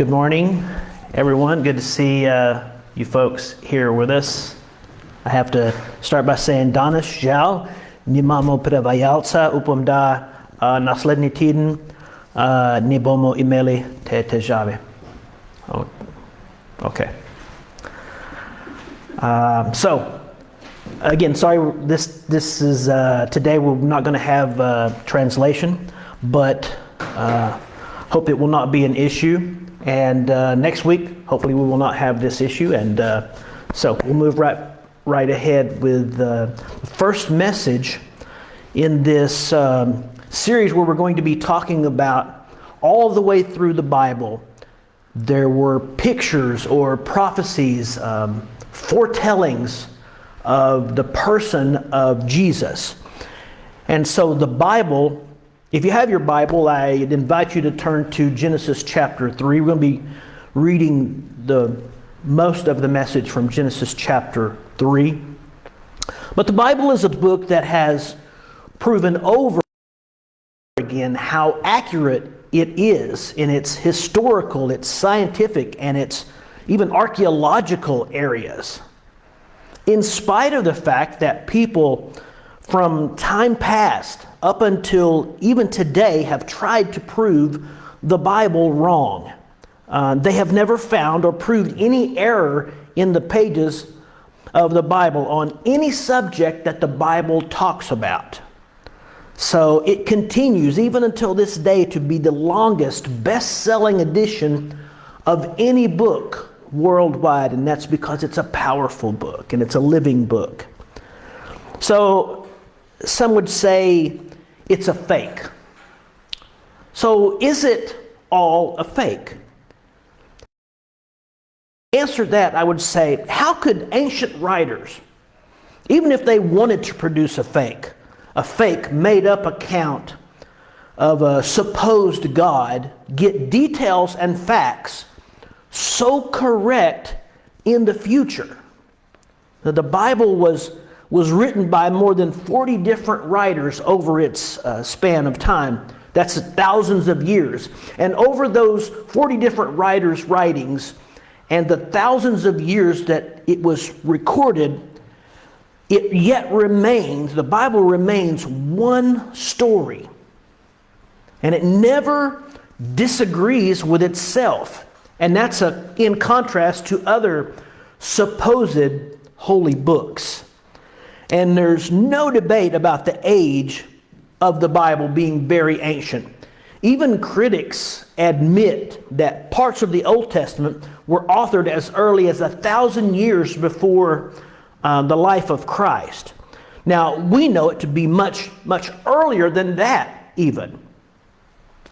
Good morning, everyone. Good to see you folks here with us. I have to start by saying Danas žal, nemamo prevajalca, upam da naslední týden nebomo imeli te težave. Okay. So, again, sorry, this is, today we're not going to have translation, but hope it will not be an issue. And next week, hopefully we will not have this issue. And so we'll move right ahead with the first message in this series where we're going to be talking about all the way through the Bible. There were pictures or prophecies, foretellings of the person of Jesus. And so the Bible, if you have your Bible, I invite you to turn to Genesis chapter 3. We're going to be reading the most of the message from Genesis chapter 3. But the Bible is a book that has proven over again how accurate it is in its historical, its scientific, and its even archaeological areas. In spite of the fact that people from time past up until even today have tried to prove the Bible wrong. They have never found or proved any error in the pages of the Bible on any subject that the Bible talks about. So it continues even until this day to be the longest best-selling edition of any book worldwide, and that's because it's a powerful book and it's a living book. So some would say it's a fake. So is it all a fake? To answer that, I would say, how could ancient writers, even if they wanted to produce a fake made up account of a supposed God, get details and facts so correct in the future? That the Bible was written by more than 40 different writers over its span of time. That's thousands of years. And over those 40 different writers' writings and the thousands of years that it was recorded, it yet remains, the Bible remains one story. And it never disagrees with itself. And that's in contrast to other supposed holy books. And there's no debate about the age of the Bible being very ancient. Even critics admit that parts of the Old Testament were authored as early as 1,000 years before the life of Christ. Now, we know it to be much, much earlier than that even.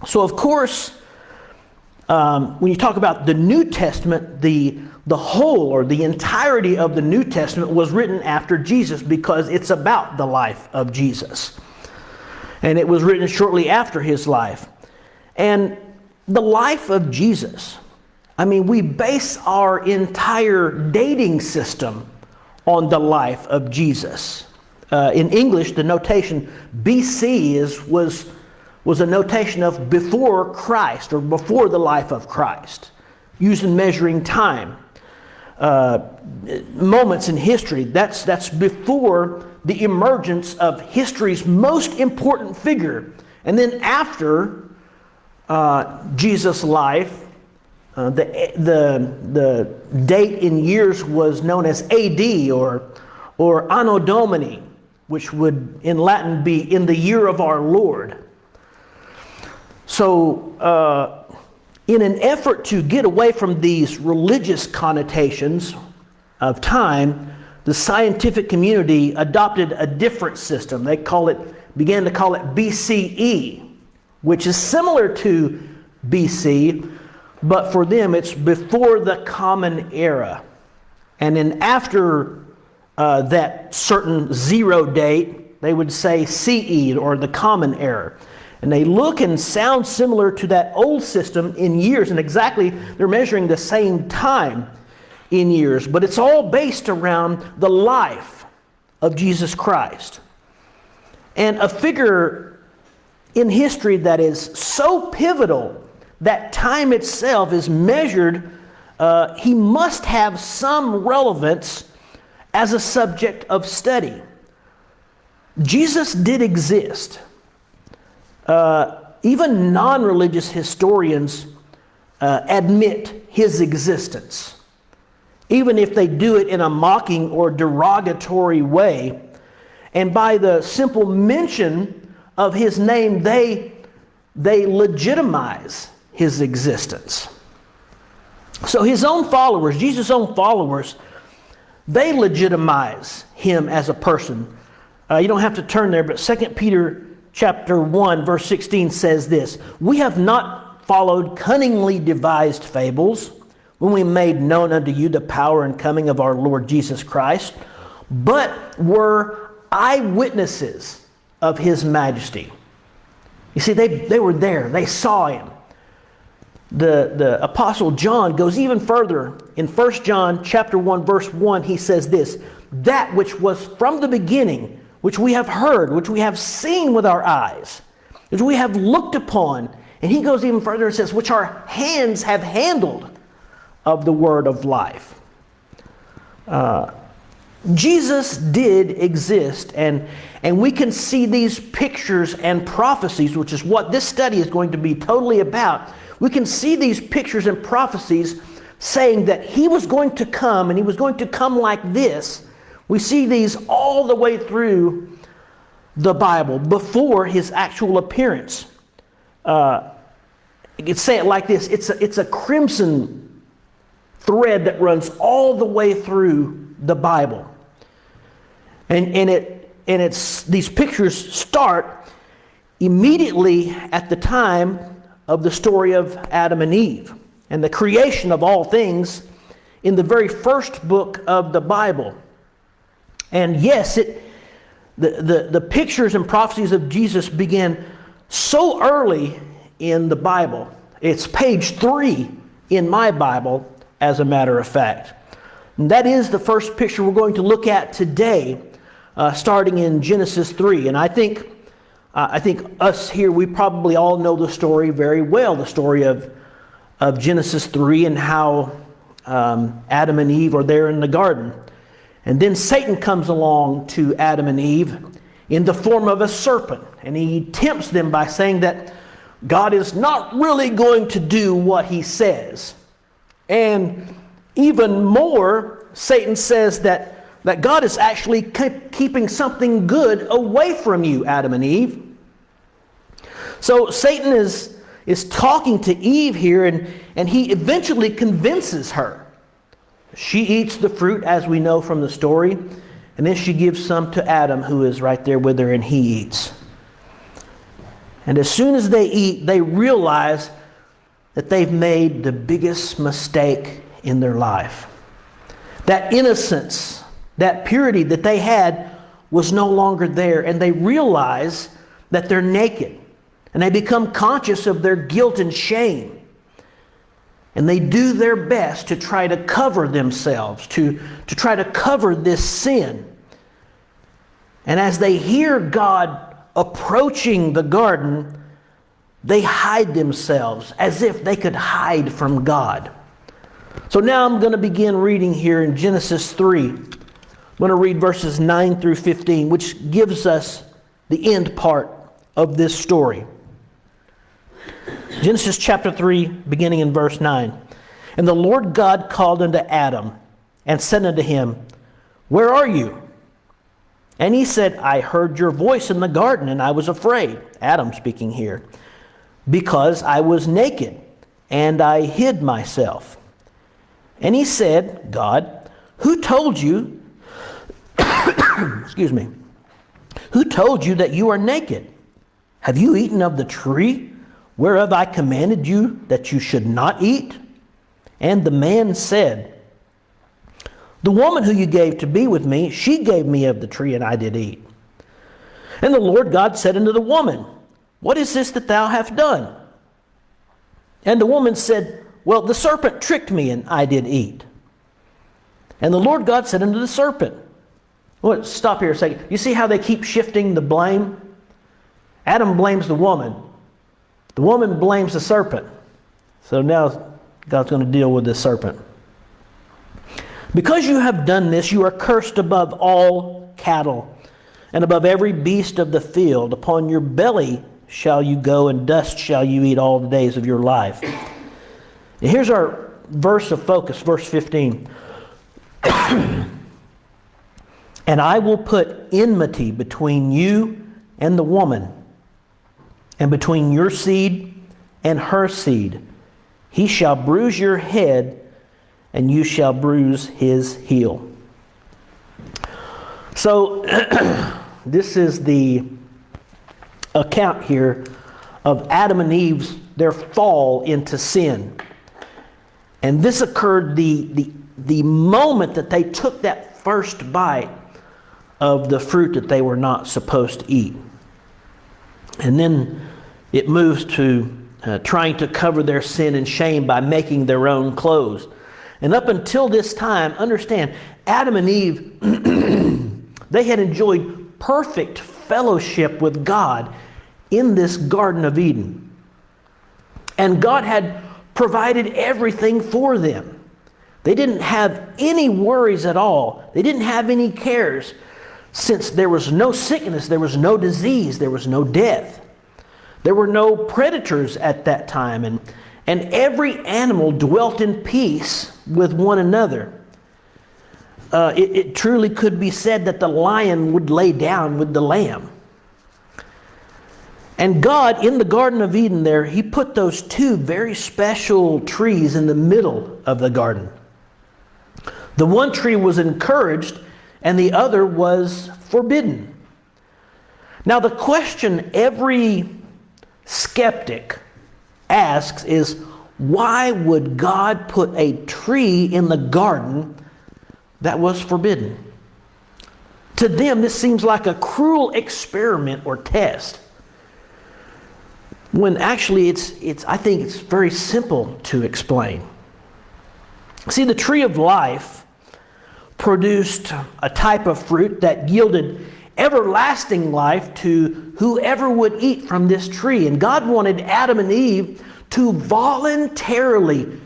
So, of course, when you talk about the New Testament, the whole or the entirety of the New Testament was written after Jesus because it's about the life of Jesus. And it was written shortly after his life. And the life of Jesus, I mean, we base our entire dating system on the life of Jesus. In English, the notation BC was a notation of before Christ or before the life of Christ, used in measuring time. Moments in history, that's before the emergence of history's most important figure. And then after Jesus' life, the date in years was known as AD or Anno Domini, which would in Latin be in the year of our Lord. So in an effort to get away from these religious connotations of time, the scientific community adopted a different system. They began to call it BCE, which is similar to BC, but for them it's before the Common Era. And then after that certain zero date, they would say CE, or the Common Era. And they look and sound similar to that old system in years, and exactly they're measuring the same time in years, but it's all based around the life of Jesus Christ. And a figure in history that is so pivotal that time itself is measured, he must have some relevance as a subject of study. Jesus did exist. Even non-religious historians admit his existence, even if they do it in a mocking or derogatory way. And by the simple mention of his name, they legitimize his existence. So his own followers, Jesus' own followers, they legitimize him as a person. You don't have to turn there, but 2 Peter chapter 1, verse 16 says this: "We have not followed cunningly devised fables when we made known unto you the power and coming of our Lord Jesus Christ, but were eyewitnesses of his majesty." You see, they were there. They saw him. The Apostle John goes even further. In 1 John chapter 1, verse 1, he says this: "That which was from the beginning, which we have heard, which we have seen with our eyes, which we have looked upon." And he goes even further and says, "which our hands have handled of the word of life." Jesus did exist, and we can see these pictures and prophecies, which is what this study is going to be totally about. We can see these pictures and prophecies saying that he was going to come, and he was going to come like this. We see these all the way through the Bible before his actual appearance. You could say it like this: it's a crimson thread that runs all the way through the Bible, and it's these pictures start immediately at the time of the story of Adam and Eve and the creation of all things in the very first book of the Bible. And yes, the pictures and prophecies of Jesus began so early in the Bible. It's page 3 in my Bible, as a matter of fact. And that is the first picture we're going to look at today, starting in Genesis 3. And I think us here, we probably all know the story very well, the story of Genesis 3 and how Adam and Eve are there in the garden. And then Satan comes along to Adam and Eve in the form of a serpent, and he tempts them by saying that God is not really going to do what he says. And even more, Satan says that God is actually keeping something good away from you, Adam and Eve. So Satan is talking to Eve here, and he eventually convinces her. She eats the fruit, as we know from the story, and then she gives some to Adam, who is right there with her, and he eats. And as soon as they eat, they realize that they've made the biggest mistake in their life. That innocence, that purity that they had was no longer there, and they realize that they're naked, and they become conscious of their guilt and shame. And they do their best to try to cover themselves, to try to cover this sin. And as they hear God approaching the garden, they hide themselves as if they could hide from God. So now I'm going to begin reading here in Genesis 3. I'm going to read verses 9 through 15, which gives us the end part of this story. Genesis chapter 3, beginning in verse 9. "And the Lord God called unto Adam, and said unto him, Where are you? And he said, I heard your voice in the garden, and I was afraid," Adam speaking here, "because I was naked, and I hid myself. And he said," God, "Who told you," excuse me, "who told you that you are naked? Have you eaten of the tree whereof I commanded you that you should not eat?" And the man said, "The woman who you gave to be with me, she gave me of the tree, and I did eat." And the Lord God said unto the woman, "What is this that thou hast done?" And the woman said, "Well, the serpent tricked me, and I did eat." And the Lord God said unto the serpent, well, stop here a second. You see how they keep shifting the blame? Adam blames the woman. The woman blames the serpent. So now God's going to deal with the serpent. Because you have done this, you are cursed above all cattle and above every beast of the field. Upon your belly shall you go, and dust shall you eat all the days of your life. And here's our verse of focus, verse 15. And I will put enmity between you and the woman, and between your seed and her seed. He shall bruise your head, and you shall bruise his heel. So, this is the account here of Adam and Eve's, their fall into sin. And this occurred the moment that they took that first bite of the fruit that they were not supposed to eat. And then it moves to trying to cover their sin and shame by making their own clothes. And up until this time, understand, Adam and Eve, they had enjoyed perfect fellowship with God in this Garden of Eden. And God had provided everything for them. They didn't have any worries at all. They didn't have any cares, since there was no sickness, there was no disease, there was no death. There were no predators at that time, and every animal dwelt in peace with one another. It truly could be said that the lion would lay down with the lamb. And God, in the Garden of Eden there, He put those two very special trees in the middle of the garden. The one tree was encouraged, and the other was forbidden. Now, the question every skeptic asks is, why would God put a tree in the garden that was forbidden? To them, this seems like a cruel experiment or test, when actually I think it's very simple to explain. See, the tree of life produced a type of fruit that yielded everlasting life to whoever would eat from this tree. And God wanted Adam and Eve to voluntarily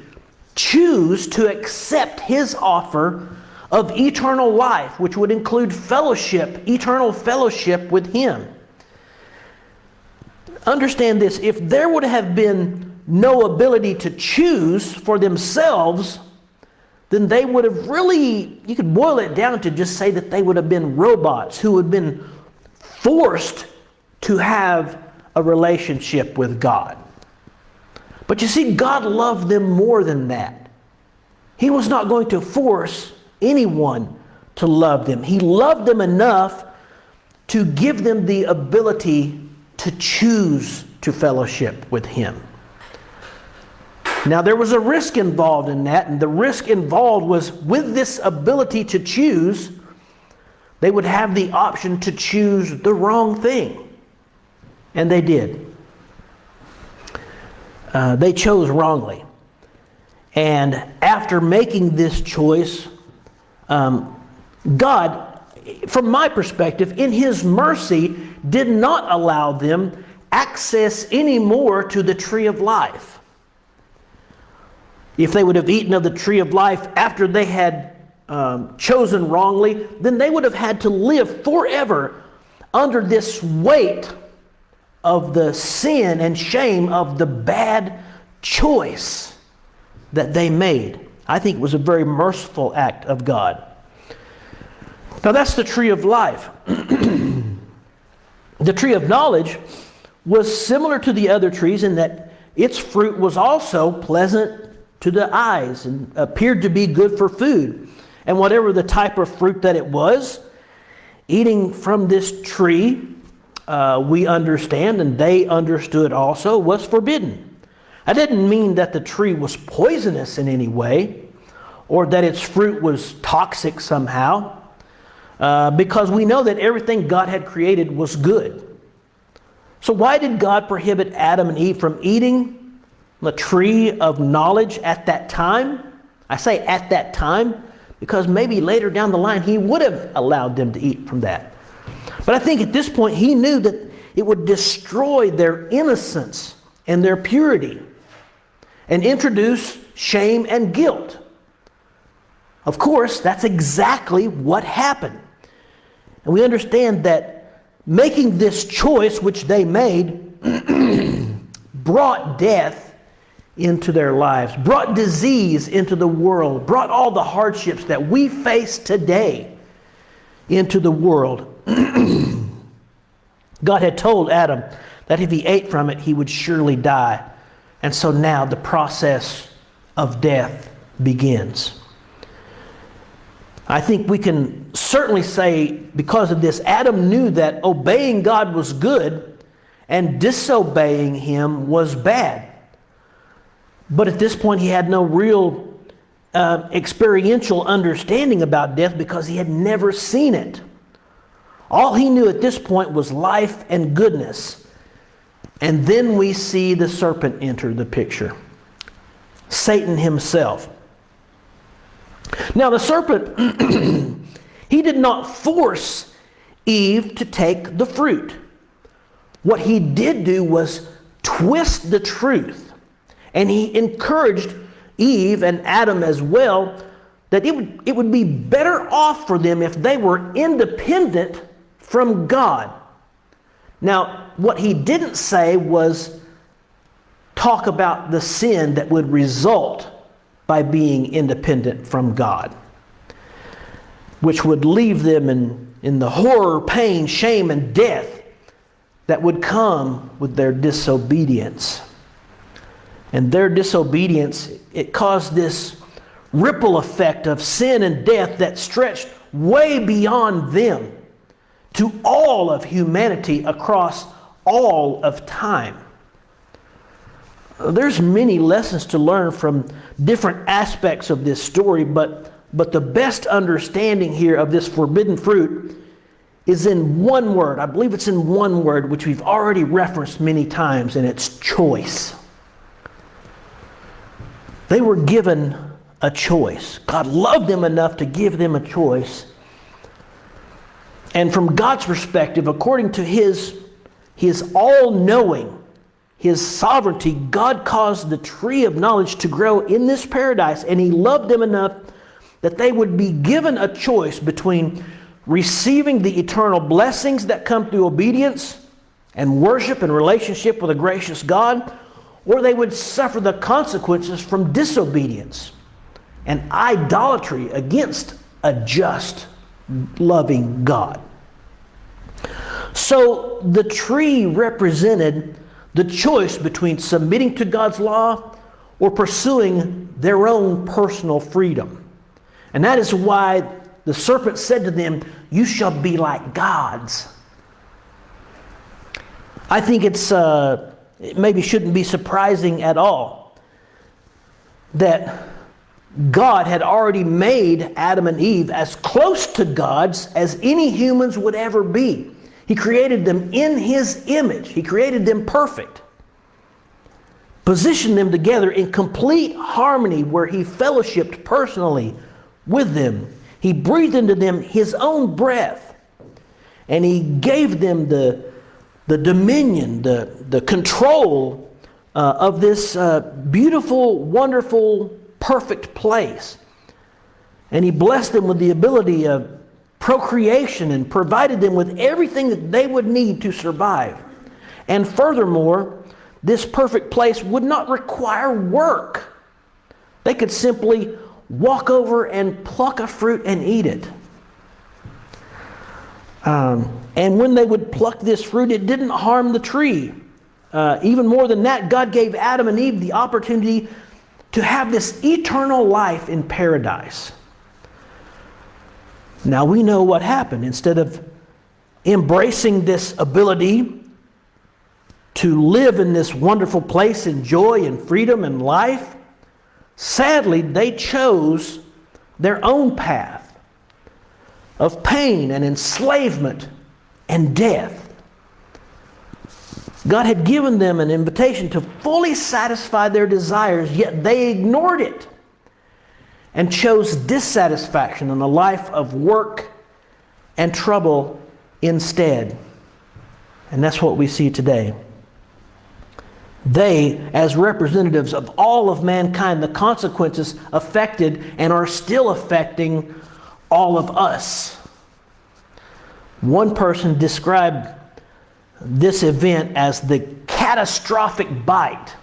choose to accept His offer of eternal life, which would include fellowship, eternal fellowship with Him. Understand this, if there would have been no ability to choose for themselves, then they would have really, you could boil it down to just say that they would have been robots who had been forced to have a relationship with God. But you see, God loved them more than that. He was not going to force anyone to love them. He loved them enough to give them the ability to choose to fellowship with Him. Now, there was a risk involved in that, and the risk involved was with this ability to choose, they would have the option to choose the wrong thing. And they did. They chose wrongly. And after making this choice, God, from my perspective, in His mercy, did not allow them access anymore to the tree of life. If they would have eaten of the tree of life after they had chosen wrongly, then they would have had to live forever under this weight of the sin and shame of the bad choice that they made. I think it was a very merciful act of God. Now, that's the tree of life. The tree of knowledge was similar to the other trees in that its fruit was also pleasant to the eyes and appeared to be good for food. And whatever the type of fruit that it was, eating from this tree, we understand, and they understood also, was forbidden. I didn't mean that the tree was poisonous in any way, or that its fruit was toxic somehow, because we know that everything God had created was good. So why did God prohibit Adam and Eve from eating the tree of knowledge at that time? I say at that time because maybe later down the line He would have allowed them to eat from that. But I think at this point He knew that it would destroy their innocence and their purity. and introduce shame and guilt. Of course, that's exactly what happened. And we understand that making this choice, which they made, brought death into their lives, brought disease into the world, brought all the hardships that we face today into the world. God had told Adam that if he ate from it, he would surely die. And so now the process of death begins. I think we can certainly say, because of this, Adam knew that obeying God was good and disobeying him was bad. But at this point, he had no real experiential understanding about death because he had never seen it. All he knew at this point was life and goodness. And then we see the serpent enter the picture. Satan himself. Now the serpent, he did not force Eve to take the fruit. What he did do was twist the truth. And he encouraged Eve and Adam as well that it would be better off for them if they were independent from God. Now, what he didn't say was talk about the sin that would result by being independent from God, which would leave them in the horror, pain, shame, and death that would come with their disobedience. And their disobedience, it caused this ripple effect of sin and death that stretched way beyond them to all of humanity across all of time. There's many lessons to learn from different aspects of this story, but the best understanding here of this forbidden fruit is in one word. I believe it's in one word, which we've already referenced many times, and it's choice. They were given a choice. God loved them enough to give them a choice. And from God's perspective, according to His all-knowing, His sovereignty, God caused the tree of knowledge to grow in this paradise, and He loved them enough that they would be given a choice between receiving the eternal blessings that come through obedience and worship and relationship with a gracious God, or they would suffer the consequences from disobedience and idolatry against a just, loving God. So the tree represented the choice between submitting to God's law or pursuing their own personal freedom. And that is why the serpent said to them, "You shall be like gods." I think it maybe shouldn't be surprising at all that God had already made Adam and Eve as close to gods as any humans would ever be. He created them in His image. He created them perfect. Positioned them together in complete harmony where He fellowshiped personally with them. He breathed into them His own breath. And He gave them the dominion, the control of this beautiful, wonderful, perfect place. And He blessed them with the ability of procreation and provided them with everything that they would need to survive. And furthermore, this perfect place would not require work. They could simply walk over and pluck a fruit and eat it. And when they would pluck this fruit, it didn't harm the tree. Even more than that, God gave Adam and Eve the opportunity to have this eternal life in paradise. Now we know what happened. Instead of embracing this ability to live in this wonderful place in joy and freedom and life, sadly, they chose their own path of pain and enslavement and death. God had given them an invitation to fully satisfy their desires, yet they ignored it and chose dissatisfaction and a life of work and trouble instead. And that's what we see today. They, as representatives of all of mankind, the consequences affected and are still affecting all of us. One person described this event as the catastrophic bite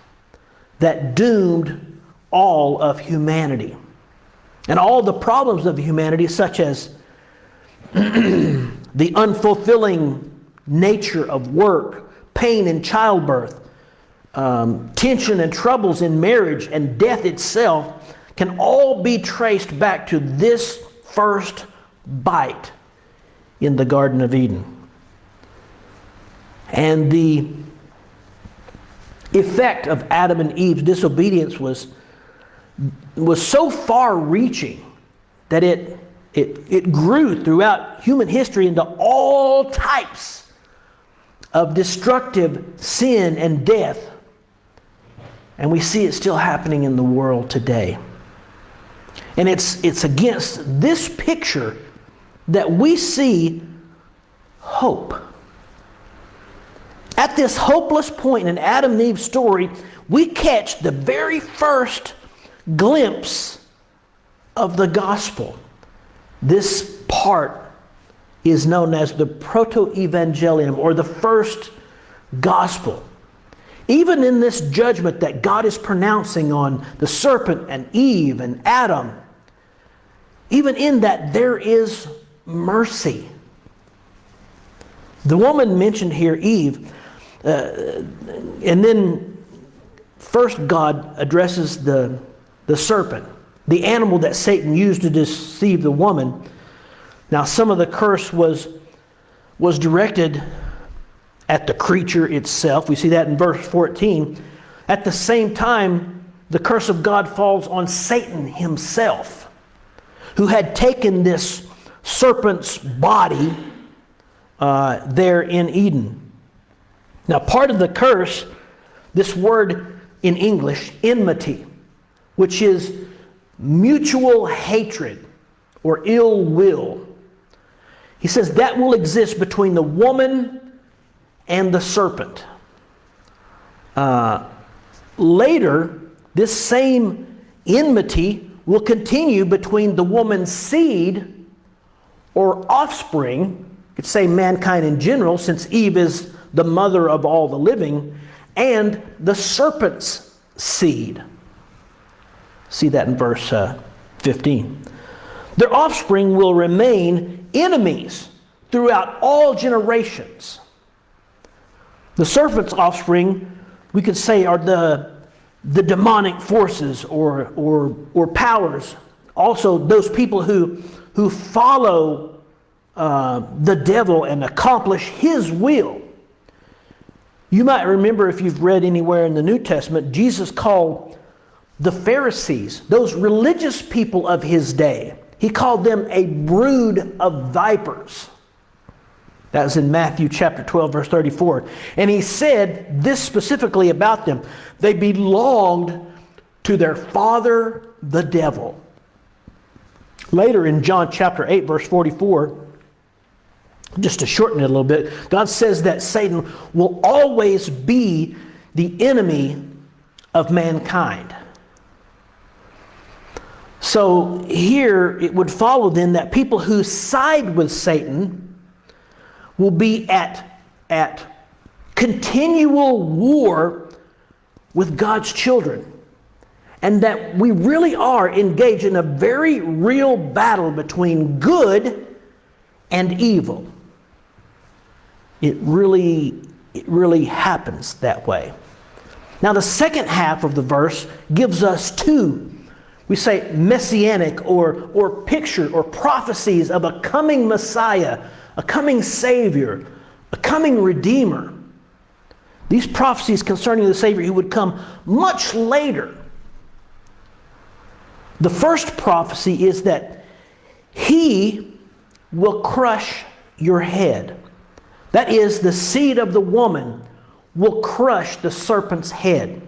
that doomed all of humanity. And all the problems of humanity, such as the unfulfilling nature of work, pain in childbirth, tension and troubles in marriage, and death itself, can all be traced back to this first bite in the Garden of Eden. And the effect of Adam and Eve's disobedience was so far-reaching that it grew throughout human history into all types of destructive sin and death. And we see it still happening in the world today. And it's against this picture that we see hope. At this hopeless point in Adam and Eve's story, we catch the very first glimpse of the gospel. This part is known as the proto-evangelium, or the first gospel. Even in this judgment that God is pronouncing on the serpent and Eve and Adam, even in that there is mercy. The woman mentioned here, Eve, and then first God addresses the serpent, the animal that Satan used to deceive the woman. Now, some of the curse was directed at the creature itself. We see that in verse 14. At the same time, the curse of God falls on Satan himself, who had taken this serpent's body there in Eden. Now, part of the curse, this word in English, enmity, which is mutual hatred or ill will. He says that will exist between the woman and the serpent. Later, this same enmity will continue between the woman's seed or offspring. You could say mankind in general, since Eve is the mother of all the living, and the serpent's seed. See that in verse 15. Their offspring will remain enemies throughout all generations. The serpent's offspring, we could say, are the demonic forces or powers. Also, those people who follow the devil and accomplish his will. You might remember, if you've read anywhere in the New Testament, Jesus called the Pharisees, those religious people of his day, he called them a brood of vipers. That was in Matthew chapter 12, verse 34. And he said this specifically about them: they belonged to their father, the devil. Later in John chapter 8, verse 44, just to shorten it a little bit, God says that Satan will always be the enemy of mankind. So here it would follow then that people who side with Satan will be at continual war with God's children. And that we really are engaged in a very real battle between good and evil. It really happens that way. Now, the second half of the verse gives us two, we say, messianic or picture or prophecies of a coming Messiah, a coming Savior, a coming Redeemer. These prophecies concerning the Savior who would come much later. The first prophecy is that he will crush your head. That is, the seed of the woman will crush the serpent's head.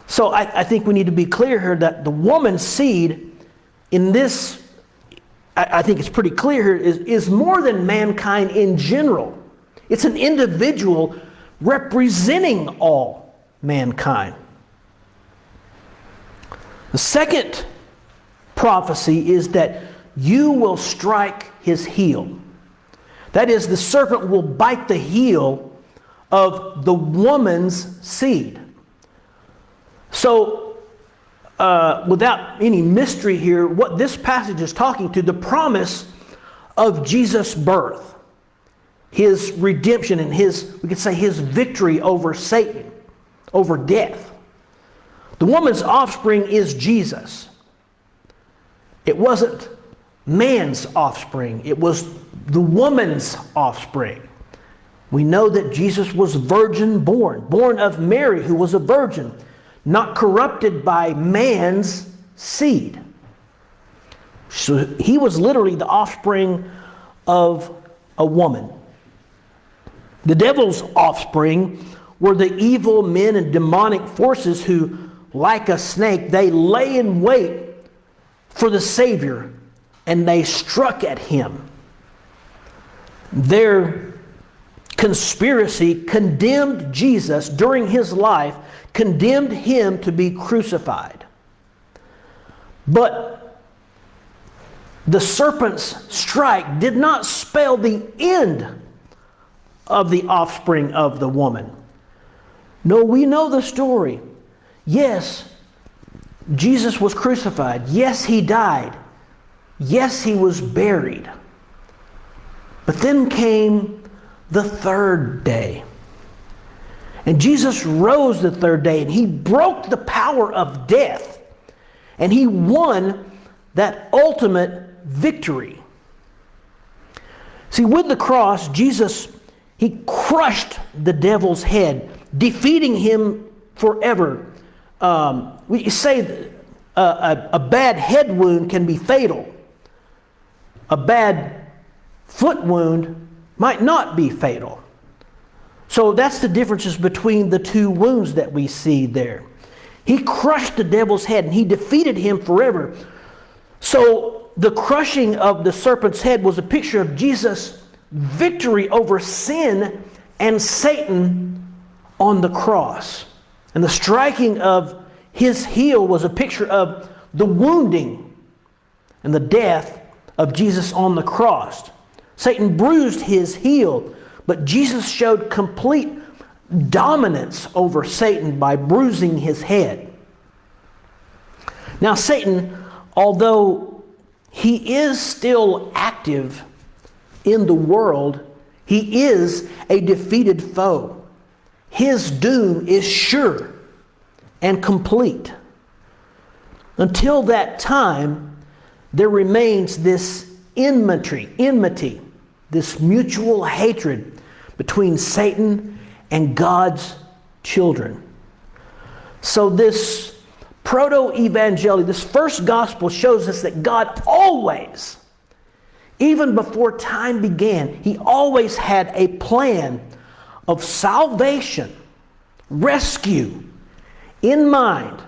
So I think we need to be clear here that the woman's seed in this, I think it's pretty clear here, is more than mankind in general. It's an individual representing all. mankind. The second prophecy is that you will strike his heel. That is, the serpent will bite the heel of the woman's seed. So, without any mystery here, what this passage is talking to, the promise of Jesus' birth, his redemption and we could say his victory over Satan, over death. The woman's offspring is Jesus. It wasn't man's offspring. It was the woman's offspring. We know that Jesus was virgin born of Mary, who was a virgin, not corrupted by man's seed. So he was literally the offspring of a woman. The devil's offspring were the evil men and demonic forces who, like a snake, they lay in wait for the Savior and they struck at him. Their conspiracy condemned Jesus during his life, condemned him to be crucified. But the serpent's strike did not spell the end of the offspring of the woman. No, we know the story. Yes, Jesus was crucified. Yes, he died. Yes, he was buried. But then came the third day. And Jesus rose the third day, and he broke the power of death. And he won that ultimate victory. See, with the cross, Jesus, he crushed the devil's head, defeating him forever. We say a bad head wound can be fatal. A bad foot wound might not be fatal. So that's the differences between the two wounds that we see there. He crushed the devil's head and he defeated him forever. So the crushing of the serpent's head was a picture of Jesus' victory over sin and Satan on the cross. And the striking of his heel was a picture of the wounding and the death of Jesus on the cross. Satan bruised his heel, but Jesus showed complete dominance over Satan by bruising his head. Now Satan, although he is still active in the world, he is a defeated foe. His doom is sure and complete. Until that time, there remains this enmity, this mutual hatred between Satan and God's children. So this proto-evangelium, this first gospel, shows us that God always, even before time began, he always had a plan of salvation, rescue in mind.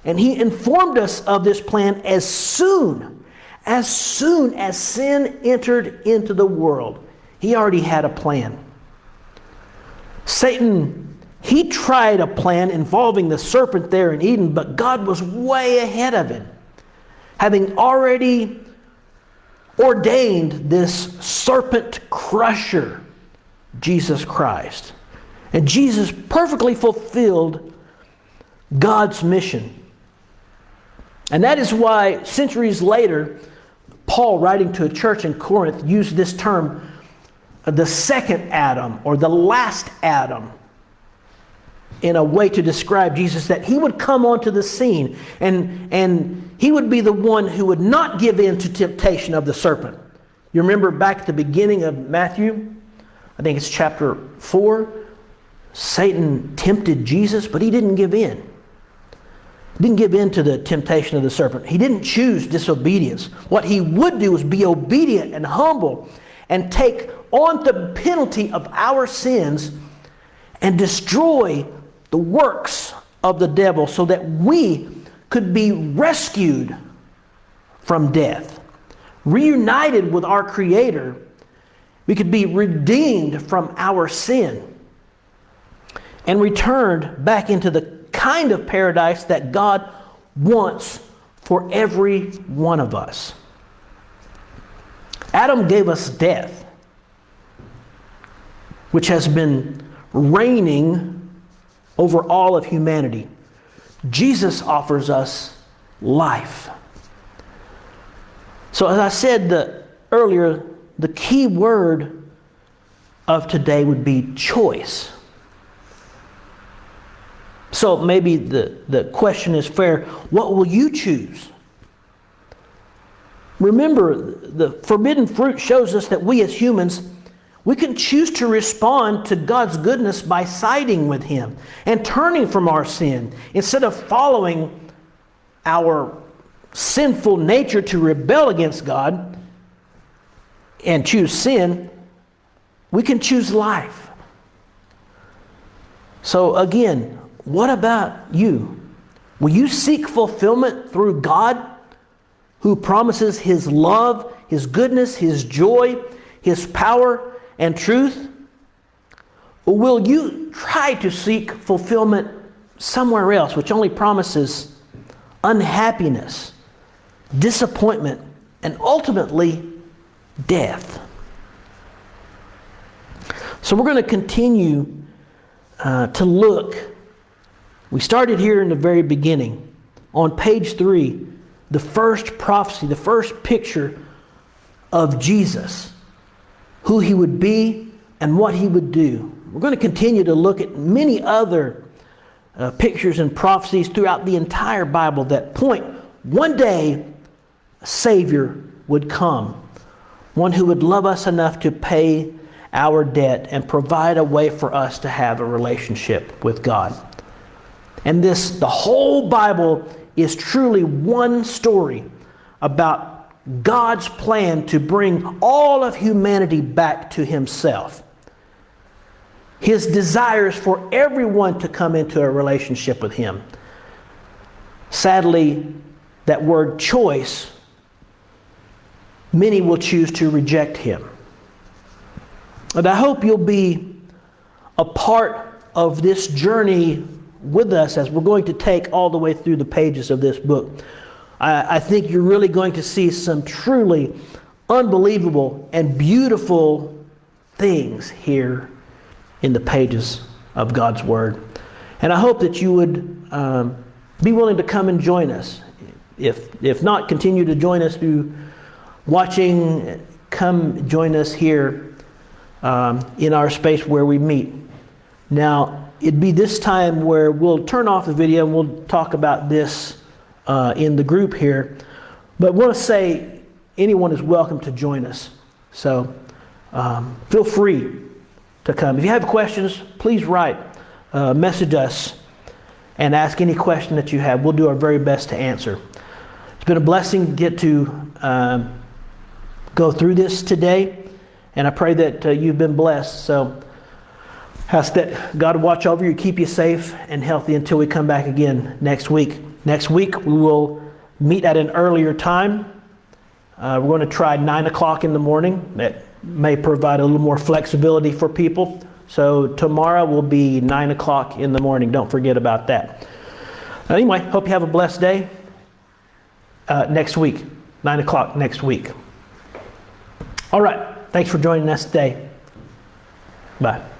And he informed us of this plan as soon as sin entered into the world. He already had a plan. Satan, he tried a plan involving the serpent there in Eden, but God was way ahead of him, having already ordained this serpent crusher, Jesus Christ. And Jesus perfectly fulfilled God's mission. And that is why centuries later, Paul, writing to a church in Corinth, used this term, the second Adam, or the last Adam, in a way to describe Jesus, that he would come onto the scene and he would be the one who would not give in to temptation of the serpent. You remember back at the beginning of Matthew, I think it's chapter 4, Satan tempted Jesus, but he didn't give in. He didn't give in to the temptation of the serpent. He didn't choose disobedience. What he would do is be obedient and humble and take on the penalty of our sins and destroy the works of the devil so that we could be rescued from death, reunited with our Creator. We could be redeemed from our sin. and returned back into the kind of paradise that God wants for every one of us. Adam gave us death, which has been reigning over all of humanity. Jesus offers us life. So as I said earlier, the key word of today would be choice. So maybe the question is fair. What will you choose? Remember, the forbidden fruit shows us that we as humans, we can choose to respond to God's goodness by siding with Him and turning from our sin. Instead of following our sinful nature to rebel against God and choose sin, we can choose life. So again, what about you? Will you seek fulfillment through God, who promises His love, His goodness, His joy, His power and truth? Or will you try to seek fulfillment somewhere else, which only promises unhappiness, disappointment, and ultimately death? So we're going to continue to look. We started here in the very beginning. On page 3, the first prophecy, the first picture of Jesus, who He would be and what He would do. We're going to continue to look at many other pictures and prophecies throughout the entire Bible that point one day a Savior would come, one who would love us enough to pay our debt and provide a way for us to have a relationship with God. And the whole Bible is truly one story about God's plan to bring all of humanity back to Himself. His desires for everyone to come into a relationship with Him. Sadly, that word choice, many will choose to reject Him. And I hope you'll be a part of this journey with us as we're going to take all the way through the pages of this book. I think you're really going to see some truly unbelievable and beautiful things here in the pages of God's Word. And I hope that you would be willing to come and join us. If not, continue to join us through watching. Come join us here in our space where we meet. Now, it'd be this time where we'll turn off the video and we'll talk about this in the group here. But I want to say anyone is welcome to join us. So feel free to come. If you have questions, please write, message us, and ask any question that you have. We'll do our very best to answer. It's been a blessing to get to go through this today, and I pray that you've been blessed. So ask that God watch over you, keep you safe and healthy until we come back again next week. Next week we will meet at an earlier time. We're going to try 9 o'clock in the morning. That may provide a little more flexibility for people. So tomorrow will be 9 o'clock in the morning. Don't forget about that. Anyway, hope you have a blessed day. Next week, 9 o'clock next week. All right. Thanks for joining us today. Bye.